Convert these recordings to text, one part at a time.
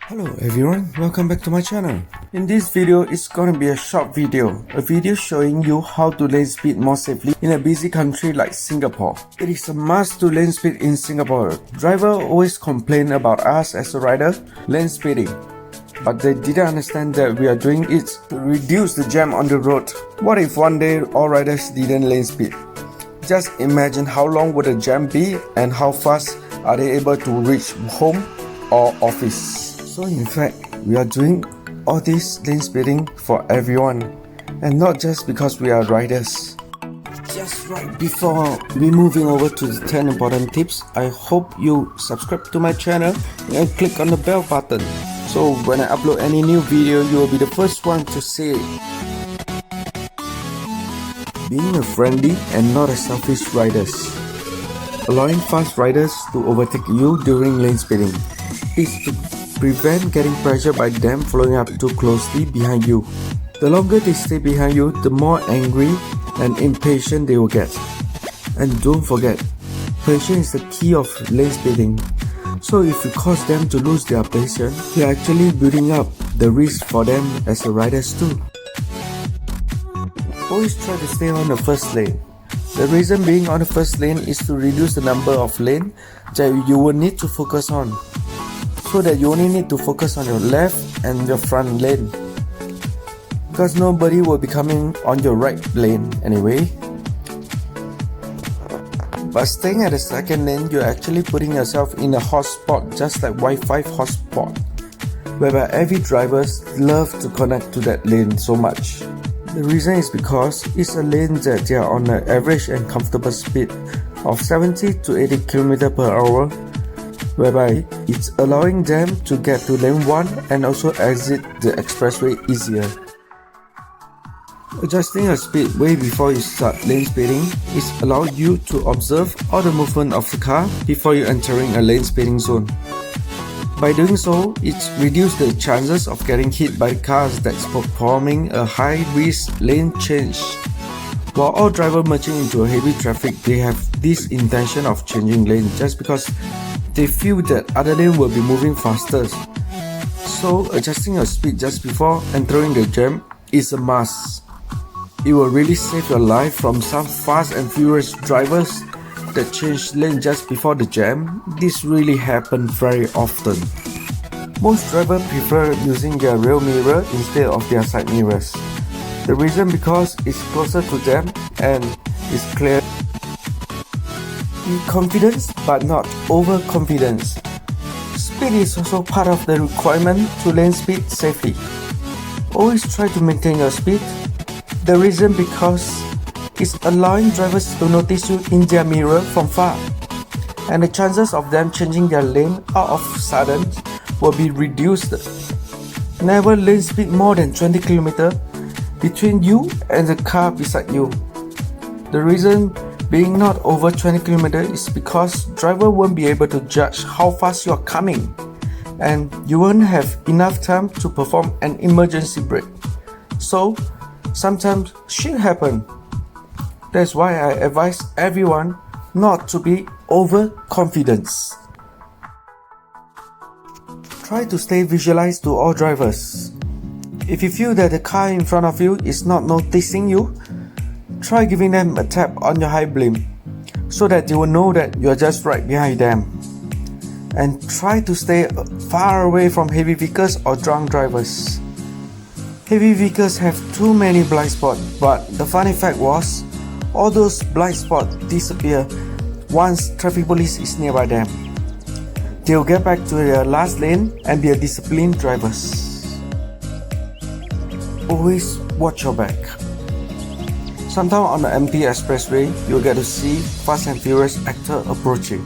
Hello everyone, welcome back to my channel. In this video, it's gonna be a short video. A video showing you how to lane speed more safely in a busy country like Singapore. It is a must to lane speed in Singapore. Drivers always complain about us as a rider lane speeding. But they didn't understand that we are doing it to reduce the jam on the road. What if one day all riders didn't lane speed? Just imagine how long would the jam be and how fast are they able to reach home or office. So in fact, we are doing all this lane speeding for everyone and not just because we are riders. Just right before we moving over to the 10 important tips, I hope you subscribe to my channel and click on the bell button. So when I upload any new video, you will be the first one to see it. Being a friendly and not a selfish riders. Allowing fast riders to overtake you during lane speeding is to prevent getting pressure by them following up too closely behind you. The longer they stay behind you, the more angry and impatient they will get. And don't forget, patience is the key of lane speeding. So if you cause them to lose their patience, you're actually building up the risk for them as a riders too. Always try to stay on the first lane. The reason being on the first lane is to reduce the number of lanes that you will need to focus on, so that you only need to focus on your left and your front lane, because nobody will be coming on your right lane anyway. But staying at the second lane, you're actually putting yourself in a hot spot, just like Wi-Fi hotspot, whereby every driver love to connect to that lane so much. The reason is because it's a lane that they are on an average and comfortable speed of 70 to 80 km per hour, whereby it's allowing them to get to lane 1 and also exit the expressway easier. Adjusting your speed way before you start lane speeding is allow you to observe all the movement of the car before you entering a lane speeding zone. By doing so, it reduces the chances of getting hit by cars that's performing a high-risk lane change. While all drivers merging into a heavy traffic, they have this intention of changing lane just because they feel that other lane will be moving faster. So adjusting your speed just before entering the jam is a must. It will really save your life from some fast and furious drivers that change lane just before the jam. This really happens very often. Most drivers prefer using their rear mirror instead of their side mirrors. The reason because it's closer to them and it's clear. Be confident but not overconfidence. Speed is also part of the requirement to lane speed safely. Always try to maintain your speed. The reason because it's allowing drivers to notice you in their mirror from far, and the chances of them changing their lane out of sudden will be reduced. Never lane speed more than 20 km between you and the car beside you. The reason being not over 20 km is because driver won't be able to judge how fast you are coming, and you won't have enough time to perform an emergency brake. So sometimes shit happen. That's why I advise everyone not to be overconfident. Try to stay visualized to all drivers. If you feel that the car in front of you is not noticing you, try giving them a tap on your high beam so that they will know that you are just right behind them. And try to stay far away from heavy vehicles or drunk drivers. Heavy vehicles have too many blind spots, but the funny fact was, all those blind spots disappear once traffic police is nearby them. They'll get back to their last lane and be a disciplined drivers. Always watch your back. Sometimes on the empty expressway, you'll get to see fast and furious actor approaching.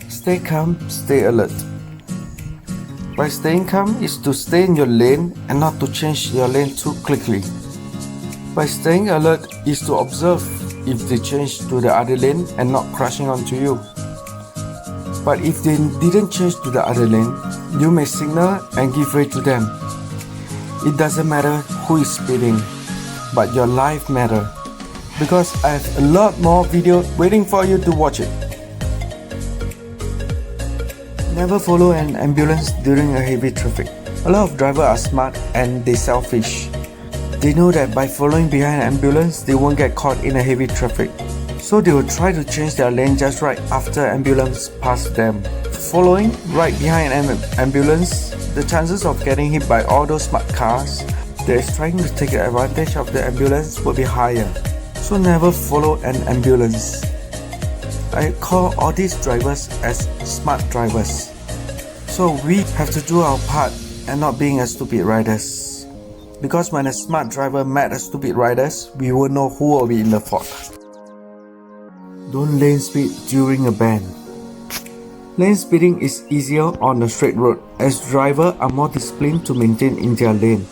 Stay calm, stay alert. By staying calm is to stay in your lane and not to change your lane too quickly. By staying alert is to observe if they change to the other lane and not crashing onto you. But if they didn't change to the other lane, you may signal and give way to them. It doesn't matter who is speeding, but your life matters. Because I have a lot more videos waiting for you to watch it. Never follow an ambulance during a heavy traffic. A lot of drivers are smart and they selfish. They know that by following behind an ambulance, they won't get caught in a heavy traffic. So they will try to change their lane just right after ambulance pass them. Following right behind an ambulance, the chances of getting hit by all those smart cars that is trying to take advantage of the ambulance will be higher. So never follow an ambulance. I call all these drivers as smart drivers. So we have to do our part and not being a stupid riders. Because when a smart driver met a stupid riders, we will know who will be in the fault. Don't lane speed during a ban. Lane speeding is easier on a straight road as drivers are more disciplined to maintain in their lane.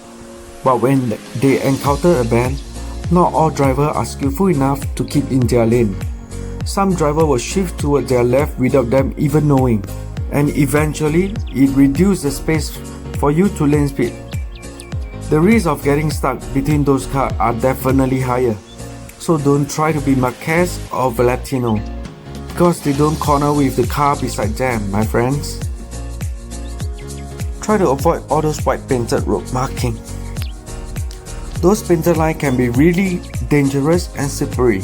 But when they encounter a ban, not all drivers are skillful enough to keep in their lane. Some drivers will shift toward their left without them even knowing, and eventually it reduces the space for you to lane speed. The risk of getting stuck between those cars are definitely higher. So don't try to be Marquez or Valentino, because they don't corner with the car beside them, my friends. Try to avoid all those white painted road marking. Those painted lines can be really dangerous and slippery.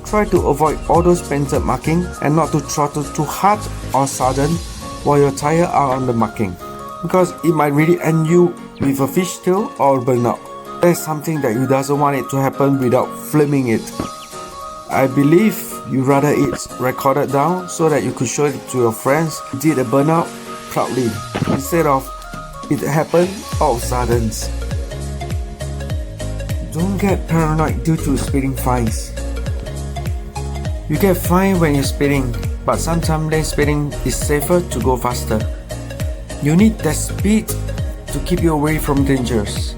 Try to avoid all those painted marking and not to throttle too hard or sudden while your tires are on the marking, because it might really end you with a fishtail or burnout. That's something that you doesn't want it to happen without filming it. I believe you rather it's recorded down so that you could show it to your friends who did a burnout proudly, instead of it happened all of a sudden. Don't get paranoid due to speeding fines. You get fined when you're speeding, but sometimes lane speeding is safer to go faster. You need that speed to keep you away from dangers.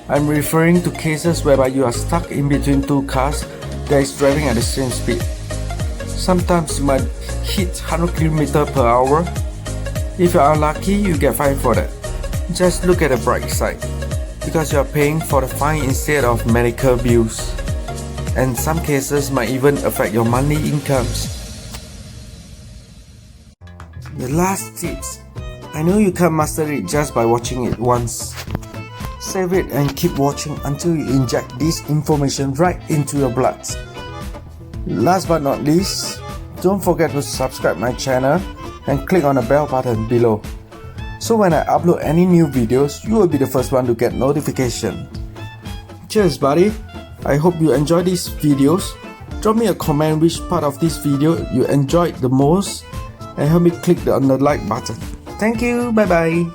I'm referring to cases whereby you are stuck in between two cars that is driving at the same speed. Sometimes you might hit 100 km per hour. If you are unlucky, you get fined for that. Just look at the bright side, because you are paying for the fine instead of medical bills, and some cases might even affect your monthly incomes. The last tips. I know you can't master it just by watching it once. Save it and keep watching until you inject this information right into your blood. Last but not least, don't forget to subscribe my channel and click on the bell button below. So when I upload any new videos, you will be the first one to get notification. Cheers buddy! I hope you enjoyed these videos. Drop me a comment which part of this video you enjoyed the most and help me click on the like button. Thank you, bye bye!